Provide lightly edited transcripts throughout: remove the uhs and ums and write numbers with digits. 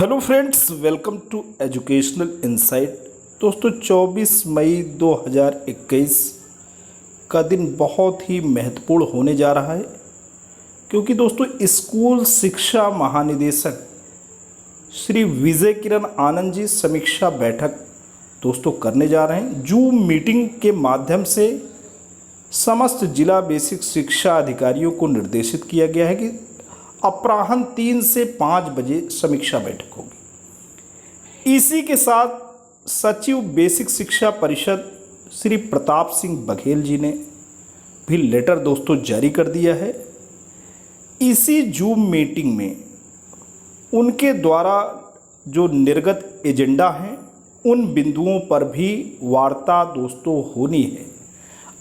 Hello friends, welcome to educational insight. दोस्तों 24 मई 2021 का दिन बहुत ही महत्वपूर्ण होने जा रहा है, क्योंकि दोस्तों स्कूल शिक्षा महानिदेशक श्री विजय किरण आनंद जी समीक्षा बैठक दोस्तों करने जा रहे हैं। जूम मीटिंग के माध्यम से समस्त जिला बेसिक शिक्षा अधिकारियों को निर्देशित किया गया है कि अपराह्न 3 से 5 बजे समीक्षा बैठक होगी। इसी के साथ सचिव बेसिक शिक्षा परिषद श्री प्रताप सिंह बघेल जी ने भी लेटर दोस्तों जारी कर दिया है। इसी जूम मीटिंग में उनके द्वारा जो निर्गत एजेंडा हैं उन बिंदुओं पर भी वार्ता दोस्तों होनी है।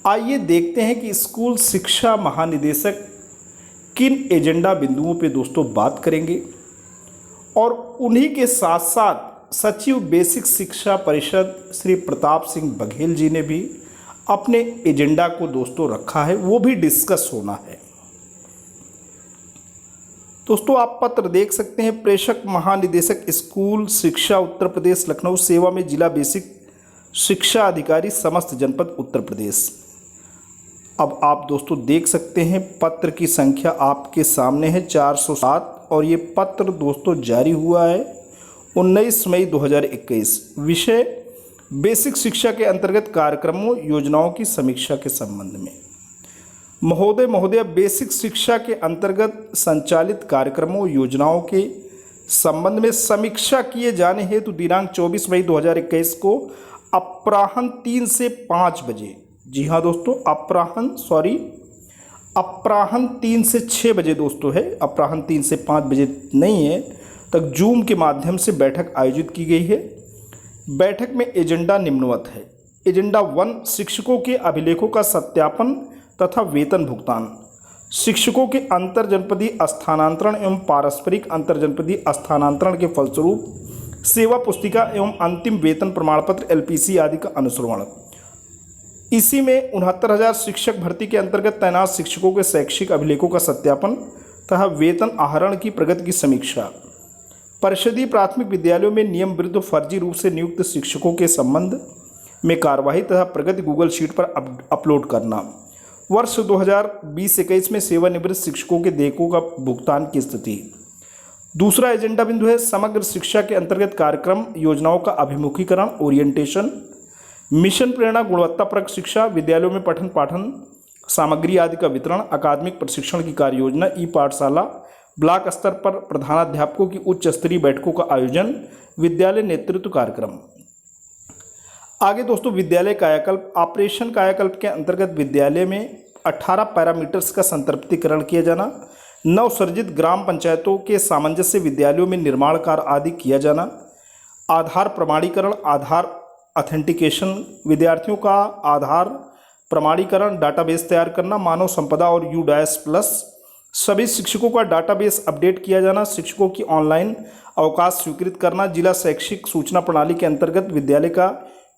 आइए देखते हैं कि स्कूल शिक्षा महानिदेशक किन एजेंडा बिंदुओं पे दोस्तों बात करेंगे, और उन्हीं के साथ साथ सचिव बेसिक शिक्षा परिषद श्री प्रताप सिंह बघेल जी ने भी अपने एजेंडा को दोस्तों रखा है, वो भी डिस्कस होना है। दोस्तों आप पत्र देख सकते हैं, प्रेषक महानिदेशक स्कूल शिक्षा उत्तर प्रदेश लखनऊ सेवा में जिला बेसिक शिक्षा अधिकारी समस्त जनपद उत्तर प्रदेश। अब आप दोस्तों देख सकते हैं पत्र की संख्या आपके सामने है 407, और ये पत्र दोस्तों जारी हुआ है 19 मई 2021। विषय बेसिक शिक्षा के अंतर्गत कार्यक्रमों योजनाओं की समीक्षा के संबंध में। महोदय बेसिक शिक्षा के अंतर्गत संचालित कार्यक्रमों योजनाओं के संबंध में समीक्षा किए जाने हेतु दिनांक 24 मई 2021 को अपराह्न 3 से 5 बजे, जी हाँ दोस्तों, अपराह्न 3 से 6 बजे दोस्तों है, अपराह्न 3 से 5 बजे नहीं है, तक जूम के माध्यम से बैठक आयोजित की गई है। बैठक में एजेंडा निम्नवत है। एजेंडा 1, शिक्षकों के अभिलेखों का सत्यापन तथा वेतन भुगतान। शिक्षकों के अंतर जनपदीय स्थानांतरण एवं पारस्परिक अंतर जनपदीय स्थानांतरण के फलस्वरूप सेवा पुस्तिका एवं अंतिम वेतन प्रमाण पत्र LPC आदि का अनुश्रवण। इसी में 69,000 शिक्षक भर्ती के अंतर्गत तैनात शिक्षकों के शैक्षिक अभिलेखों का सत्यापन तथा वेतन आहरण की प्रगति की समीक्षा। परिषदीय प्राथमिक विद्यालयों में नियम विरुद्ध फर्जी रूप से नियुक्त शिक्षकों के संबंध में कार्यवाही तथा प्रगति गूगल शीट पर अपलोड करना। वर्ष 2020-21 में सेवानिवृत्त शिक्षकों के देयकों का भुगतान की स्थिति। दूसरा एजेंडा बिंदु है समग्र शिक्षा के अंतर्गत कार्यक्रम योजनाओं का अभिमुखीकरण, ओरिएंटेशन। मिशन प्रेरणा गुणवत्तापरक शिक्षा, विद्यालयों में पठन पाठन सामग्री आदि का वितरण, अकादमिक प्रशिक्षण की कार्य योजना, ई पाठशाला, ब्लॉक स्तर पर प्रधानाध्यापकों की उच्च स्तरीय बैठकों का आयोजन, विद्यालय नेतृत्व कार्यक्रम। आगे दोस्तों विद्यालय कायाकल्प। ऑपरेशन कायाकल्प के अंतर्गत विद्यालय में 18 पैरामीटर्स का संतृप्तिकरण किया जाना, नवसर्जित ग्राम पंचायतों के सामंजस्य विद्यालयों में निर्माण कार्य आदि किया जाना, आधार प्रमाणीकरण, आधार ऑथेंटिकेशन, विद्यार्थियों का आधार प्रमाणीकरण, डाटाबेस तैयार करना, मानव संपदा और UDAS+, सभी शिक्षकों का डाटाबेस अपडेट किया जाना, शिक्षकों की ऑनलाइन अवकाश स्वीकृत करना, जिला शैक्षिक सूचना प्रणाली के अंतर्गत विद्यालय का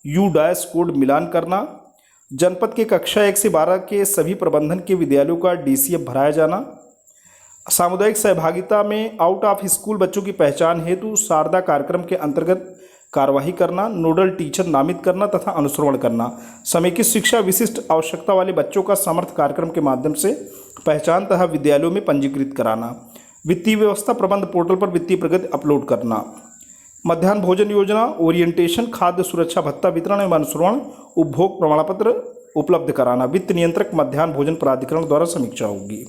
UDAS कोड मिलान करना, जनपद के कक्षा 1 से 12 के सभी प्रबंधन के विद्यालयों का DCF भराया जाना, सामुदायिक सहभागिता में आउट ऑफ स्कूल बच्चों की पहचान हेतु शारदा कार्यक्रम के अंतर्गत कार्यवाही करना, नोडल टीचर नामित करना तथा अनुश्रवण करना, समेकित शिक्षा विशिष्ट आवश्यकता वाले बच्चों का समर्थ कार्यक्रम के माध्यम से पहचान तथा विद्यालयों में पंजीकृत कराना, वित्तीय व्यवस्था प्रबंध पोर्टल पर वित्तीय प्रगति अपलोड करना, मध्याह्न भोजन योजना, ओरिएंटेशन, खाद्य सुरक्षा भत्ता वितरण एवं अनुश्रवण, उपभोग प्रमाणपत्र उपलब्ध कराना। वित्त नियंत्रक मध्याह्न भोजन प्राधिकरण द्वारा समीक्षा होगी।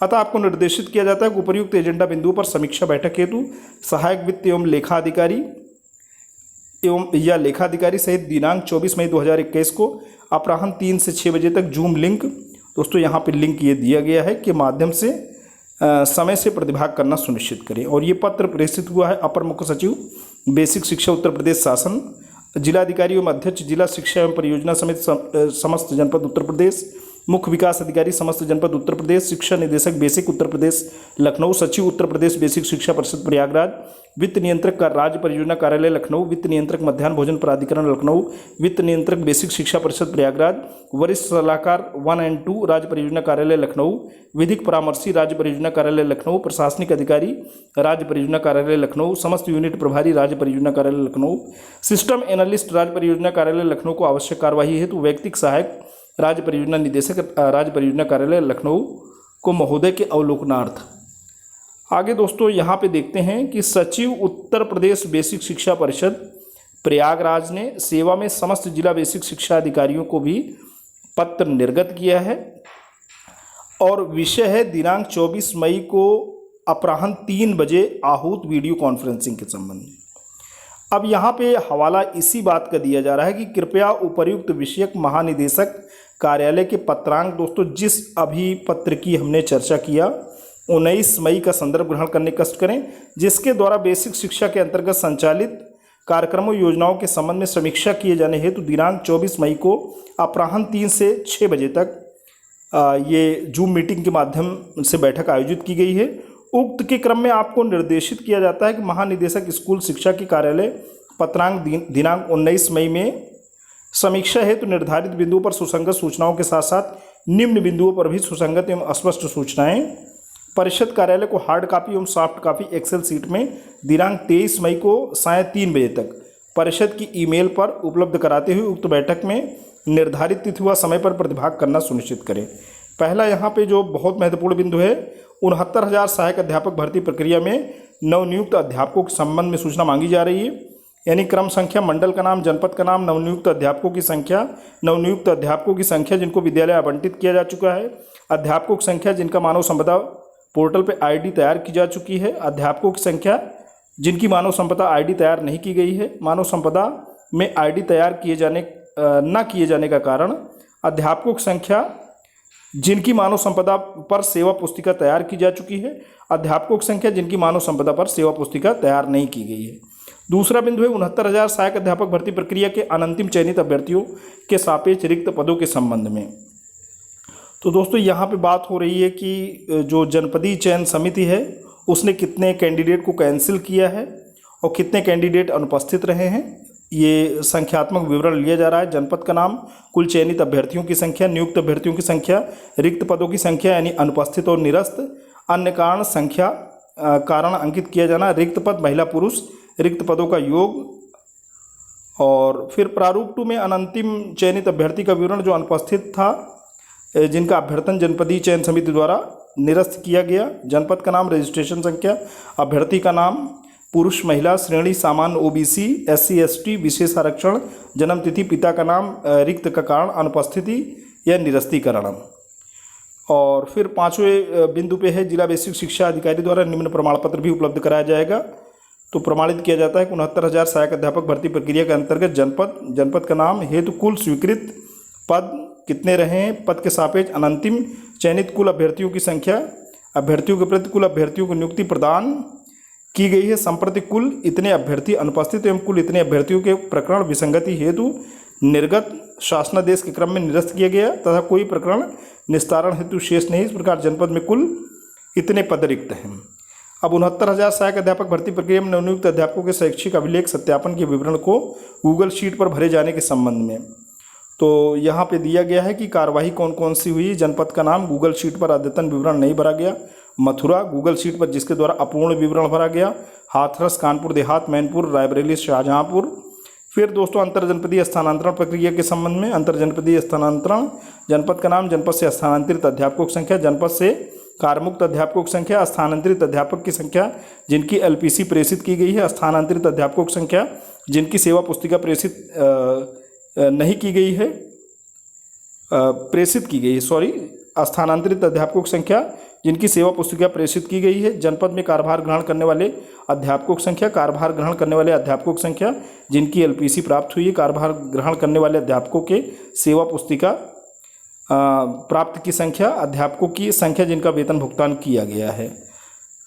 अतः आपको निर्देशित किया जाता है कि उपर्युक्त एजेंडा बिंदुओं पर समीक्षा बैठक हेतु सहायक वित्त एवं लेखाधिकारी सहित दिनांक 24 मई 2021 को अपराह्न 3 से 6 बजे तक जूम लिंक, दोस्तों यहाँ पे लिंक ये दिया गया है, के माध्यम से समय से प्रतिभाग करना सुनिश्चित करें। और ये पत्र प्रेषित हुआ है अपर मुख्य सचिव बेसिक शिक्षा उत्तर प्रदेश शासन, जिलाधिकारी एवं अध्यक्ष जिला शिक्षा एवं परियोजना समिति समस्त जनपद उत्तर प्रदेश, मुख्य विकास अधिकारी समस्त जनपद उत्तर प्रदेश, शिक्षा निदेशक बेसिक उत्तर प्रदेश लखनऊ, सचिव उत्तर प्रदेश बेसिक शिक्षा परिषद प्रयागराज, वित्त नियंत्रक का राज्य परियोजना कार्यालय लखनऊ, वित्त नियंत्रक मध्याह्न भोजन प्राधिकरण लखनऊ, वित्त नियंत्रक बेसिक शिक्षा परिषद प्रयागराज, वरिष्ठ सलाहकार 1 एंड 2 राज्य परियोजना कार्यालय लखनऊ, विधिक परामर्शी राज्य परियोजना कार्यालय लखनऊ, प्रशासनिक अधिकारी राज्य परियोजना कार्यालय लखनऊ, समस्त यूनिट प्रभारी राज्य परियोजना कार्यालय लखनऊ, सिस्टम एनालिस्ट राज्य परियोजना कार्यालय लखनऊ को आवश्यक कार्यवाही हेतु वैयक्तिक सहायक राज्य परियोजना निदेशक राज्य परियोजना कार्यालय लखनऊ को महोदय के अवलोकनार्थ। आगे दोस्तों यहाँ पे देखते हैं कि सचिव उत्तर प्रदेश बेसिक शिक्षा परिषद प्रयागराज ने सेवा में समस्त जिला बेसिक शिक्षा अधिकारियों को भी पत्र निर्गत किया है और विषय है दिनांक 24 मई को अपराह्न 3 बजे आहूत वीडियो कॉन्फ्रेंसिंग के संबंध में। अब यहाँ पे हवाला इसी बात का दिया जा रहा है कि कृपया उपर्युक्त विषयक महानिदेशक कार्यालय के पत्रांक दोस्तों जिस अभी पत्र की हमने चर्चा किया 19 मई का संदर्भ ग्रहण करने कष्ट करें, जिसके द्वारा बेसिक शिक्षा के अंतर्गत संचालित कार्यक्रमों योजनाओं के संबंध में समीक्षा किए जाने हेतु दिनांक 24 मई को अपराह्न 3 से 6 बजे तक ये जूम मीटिंग के माध्यम से बैठक आयोजित की गई है। उक्त के क्रम में आपको निर्देशित किया जाता है कि महानिदेशक स्कूल शिक्षा के कार्यालय पत्रांक दिनांक 19 मई में समीक्षा हेतु निर्धारित बिंदुओं पर सुसंगत सूचनाओं के साथ साथ निम्न बिंदुओं पर भी सुसंगत एवं स्पष्ट सूचनाएं परिषद कार्यालय को हार्ड कॉपी एवं सॉफ्ट कॉपी एक्सेल सीट में दिनांक 23 मई को साय 3 बजे तक परिषद की ईमेल पर उपलब्ध कराते हुए उक्त बैठक में निर्धारित तिथि व समय पर प्रतिभाग करना सुनिश्चित करें। पहला यहाँ पे जो बहुत महत्वपूर्ण बिंदु है 69,000 सहायक अध्यापक भर्ती प्रक्रिया में नवनियुक्त अध्यापकों के संबंध में सूचना मांगी जा रही है, यानी क्रम संख्या, मंडल का नाम, जनपद का नाम, नवनियुक्त अध्यापकों की संख्या, नवनियुक्त अध्यापकों की संख्या जिनको विद्यालय आवंटित किया जा चुका है, अध्यापकों की संख्या जिनका मानव संपदा पोर्टल पर आईडी तैयार की जा चुकी है, अध्यापकों की संख्या जिनकी मानव संपदा आईडी तैयार नहीं की गई है, मानव संपदा में आईडी तैयार न किए जाने का कारण, अध्यापकों की संख्या जिनकी मानव संपदा पर सेवा पुस्तिका तैयार की जा चुकी है, अध्यापकों की संख्या जिनकी मानव संपदा पर सेवा पुस्तिका तैयार नहीं की गई है। दूसरा बिंदु है 69,000 सहायक अध्यापक भर्ती प्रक्रिया के अनंतिम चयनित अभ्यर्थियों के सापेक्ष रिक्त पदों के संबंध में। तो दोस्तों यहाँ पे बात हो रही है कि जो जनपदीय चयन समिति है उसने कितने कैंडिडेट को कैंसिल किया है और कितने कैंडिडेट अनुपस्थित रहे हैं, ये संख्यात्मक विवरण लिया जा रहा है। जनपद का नाम, कुल चयनित अभ्यर्थियों की संख्या, नियुक्त अभ्यर्थियों की संख्या, रिक्त पदों की संख्या यानी अनुपस्थित और निरस्त, अन्य कारण संख्या, कारण अंकित किया जाना, रिक्त पद महिला पुरुष, रिक्त पदों का योग, और फिर प्रारूप 2 में अनंतिम चयनित अभ्यर्थी का विवरण जो अनुपस्थित था जिनका अभ्यर्थन जनपदीय चयन समिति द्वारा निरस्त किया गया, जनपद का नाम, रजिस्ट्रेशन संख्या, अभ्यर्थी का नाम, पुरुष महिला, श्रेणी सामान्य ओबीसी, एससी एसटी, विशेष आरक्षण, जन्म तिथि, पिता का नाम, रिक्त का कारण, अनुपस्थिति या निरस्तीकरण। और फिर 5वें बिंदु पे है जिला बेसिक शिक्षा अधिकारी द्वारा निम्न प्रमाण पत्र भी उपलब्ध कराया जाएगा। तो प्रमाणित किया जाता है कि 69,000 सहायक अध्यापक भर्ती प्रक्रिया के अंतर्गत जनपद का नाम हेतु कुल स्वीकृत पद कितने रहे हैं, पद के सापेक्ष अनंतिम चयनित कुल अभ्यर्थियों की संख्या, अभ्यर्थियों के प्रति कुल अभ्यर्थियों को नियुक्ति प्रदान की गई है, संप्रति कुल इतने अभ्यर्थी अनुपस्थित एवं कुल इतने अभ्यर्थियों के प्रकरण विसंगति हेतु निर्गत शासनादेश के क्रम में निरस्त किया गया तथा कोई प्रकरण निस्तारण हेतु शेष नहीं। इस प्रकार जनपद में कुल इतने पद रिक्त हैं। अब 69,000 सहायक अध्यापक भर्ती प्रक्रिया में नवनियुक्त अध्यापकों के शैक्षिक अभिलेख सत्यापन के विवरण को गूगल शीट पर भरे जाने के संबंध में तो यहाँ पे दिया गया है कि कार्यवाही कौन कौन सी हुई। जनपद का नाम गूगल शीट पर अद्यतन विवरण नहीं भरा गया, मथुरा गूगल शीट पर जिसके द्वारा अपूर्ण विवरण भरा गया, हाथरस कानपुर देहात, मैनपुर, रायबरेली, शाहजहाँपुर। फिर दोस्तों अंतरजनपदीय स्थानांतरण प्रक्रिया के संबंध में अंतरजनपदीय स्थानांतरण, जनपद का नाम, जनपद से स्थानांतरित अध्यापकों की संख्या, जनपद से कार्यमुक्त अध्यापकों की संख्या, स्थानांतरित अध्यापक की संख्या जिनकी एलपीसी प्रेषित की गई है, स्थानांतरित अध्यापकों की संख्या जिनकी सेवा पुस्तिका नहीं की गई है, प्रेषित की गई है, स्थानांतरित अध्यापकों की संख्या जिनकी सेवा पुस्तिका प्रेषित की गई है, जनपद में कार्यभार ग्रहण करने वाले अध्यापकों की संख्या, कार्यभार ग्रहण करने वाले अध्यापकों की संख्या जिनकी एलपीसी प्राप्त हुई है, कार्यभार ग्रहण करने वाले अध्यापकों के सेवा पुस्तिका प्राप्त की संख्या, अध्यापकों की संख्या जिनका वेतन भुगतान किया गया है।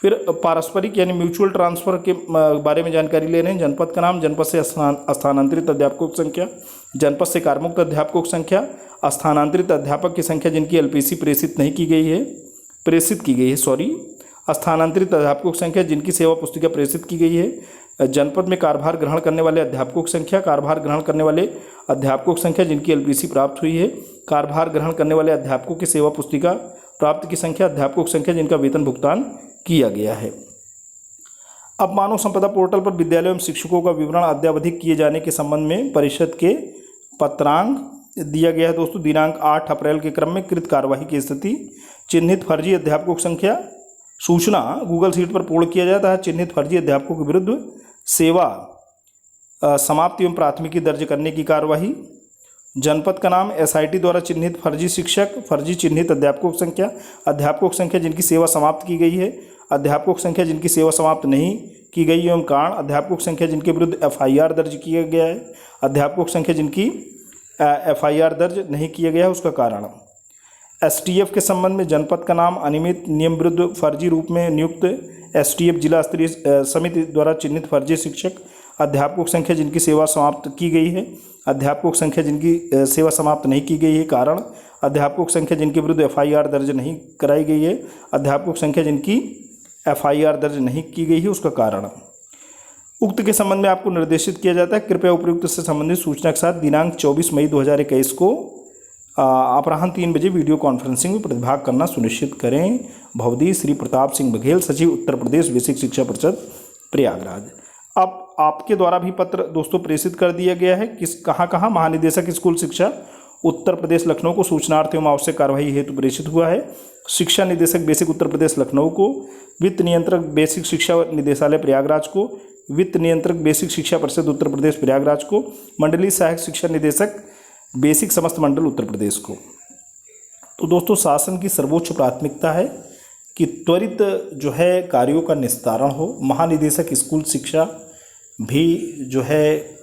फिर पारस्परिक यानी म्यूचुअल ट्रांसफ़र के बारे में जानकारी ले रहे हैं। जनपद का नाम, जनपद से स्थानांतरित अध्यापकों की संख्या, जनपद से कार्यमुक्त अध्यापकों की संख्या, स्थानांतरित अध्यापक की संख्या जिनकी एलपीसी प्रेषित की गई है, स्थानांतरित अध्यापकों की संख्या जिनकी सेवा पुस्तिका प्रेषित की गई है। जनपद में कार्यभार ग्रहण करने वाले अध्यापकों की संख्या, कार्यभार ग्रहण करने वाले अध्यापकों की संख्या जिनकी एलपीसी प्राप्त हुई है। कार्यभार ग्रहण करने वाले अध्यापकों की सेवा पुस्तिका प्राप्त की संख्या, अध्यापकों की संख्या जिनका वेतन भुगतान किया गया है। अब मानव संपदा पोर्टल पर विद्यालयों में शिक्षकों का विवरण अद्यावधिक किए जाने के संबंध में परिषद के पत्रांक दिया गया है। दोस्तों दिनांक 8 अप्रैल के क्रम में कृत कार्यवाही की स्थिति, चिन्हित फर्जी अध्यापकों की संख्या, सूचना गूगल शीट पर पूर्ण किया जाता है। चिन्हित फर्जी अध्यापकों के विरुद्ध सेवा समाप्ति एवं प्राथमिकी दर्ज करने की कार्यवाही। जनपद का नाम, एसआईटी द्वारा चिन्हित फर्जी शिक्षक, फर्जी चिन्हित अध्यापकों की संख्या, अध्यापकों की संख्या जिनकी सेवा समाप्त की गई है, अध्यापकों की संख्या जिनकी सेवा समाप्त नहीं की गई एवं कारण, अध्यापकों की संख्या जिनके विरुद्ध एफआईआर दर्ज किया गया है, अध्यापकों की संख्या जिनकी एफआईआर दर्ज नहीं किया गया है उसका कारण। एसटीएफ के संबंध में जनपद का नाम, अनियमित नियम विरुद्ध फर्जी रूप में नियुक्त एसटीएफ जिला स्तरीय समिति द्वारा चिन्हित फर्जी शिक्षक, अध्यापकों की संख्या जिनकी सेवा समाप्त की गई है, अध्यापकों की संख्या जिनकी सेवा समाप्त नहीं की गई है कारण, अध्यापकों की संख्या जिनके विरुद्ध एफआईआर दर्ज नहीं कराई गई है, अध्यापकों की संख्या जिनकी एफआईआर दर्ज नहीं की गई है उसका कारण। उक्त के संबंध में आपको निर्देशित किया जाता है कृपया उपयुक्त से संबंधित सूचना के साथ दिनांक 24 मई 2021 को अपराह्न 3 बजे वीडियो कॉन्फ्रेंसिंग में प्रतिभाग करना सुनिश्चित करें। भवदी श्री प्रताप सिंह बघेल, सचिव उत्तर प्रदेश बेसिक शिक्षा परिषद प्रयागराज। अब आपके द्वारा भी पत्र दोस्तों प्रेषित कर दिया गया है किस कहाँ महानिदेशक स्कूल शिक्षा उत्तर प्रदेश लखनऊ को सूचनार्थ एवं आवश्यक कार्यवाही हेतु प्रेषित हुआ है। शिक्षा निदेशक बेसिक उत्तर प्रदेश लखनऊ को, वित्त नियंत्रक बेसिक शिक्षा निदेशालय प्रयागराज को, वित्त नियंत्रक बेसिक शिक्षा परिषद उत्तर प्रदेश प्रयागराज को, मंडलीय सहायक शिक्षा निदेशक बेसिक समस्त मंडल उत्तर प्रदेश को। तो दोस्तों शासन की सर्वोच्च प्राथमिकता है कि त्वरित जो है कार्यों का निस्तारण हो। महानिदेशक स्कूल शिक्षा भी जो है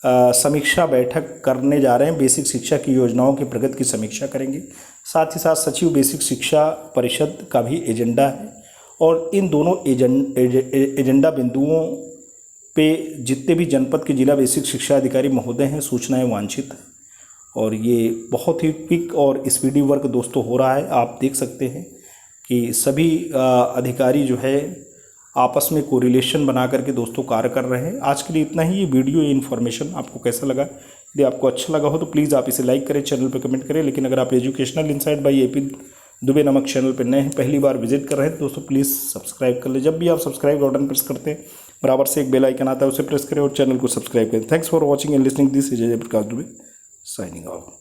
समीक्षा बैठक करने जा रहे हैं, बेसिक शिक्षा की योजनाओं की प्रगति की समीक्षा करेंगे। साथ ही साथ सचिव बेसिक शिक्षा परिषद का भी एजेंडा है और इन दोनों एजेंडा बिंदुओं पे जितने भी जनपद के जिला बेसिक शिक्षा अधिकारी महोदय हैं सूचनाएं वांछित हैं और ये बहुत ही क्विक और स्पीडी वर्क दोस्तों हो रहा है। आप देख सकते हैं कि सभी अधिकारी जो है आपस में कोरिलेशन बना करके दोस्तों कार्य कर रहे हैं। आज के लिए इतना ही। ये वीडियो ये इन्फॉर्मेशन आपको कैसा लगा? यदि आपको अच्छा लगा हो तो प्लीज़ आप इसे लाइक करें, चैनल पर कमेंट करें। लेकिन अगर आप educational insight by AP Dubey नामक चैनल पर नए हैं, पहली बार विजिट कर रहे हैं दोस्तों, प्लीज़ सब्सक्राइब कर लें। जब भी आप सब्सक्राइब बटन प्रेस करते हैं बराबर से एक बेल आइकन आता है, उसे प्रेस करें और चैनल को सब्सक्राइब करें। Thanks for watching and listening this is जय प्रकाश दुबे साइनिंग ऑफ।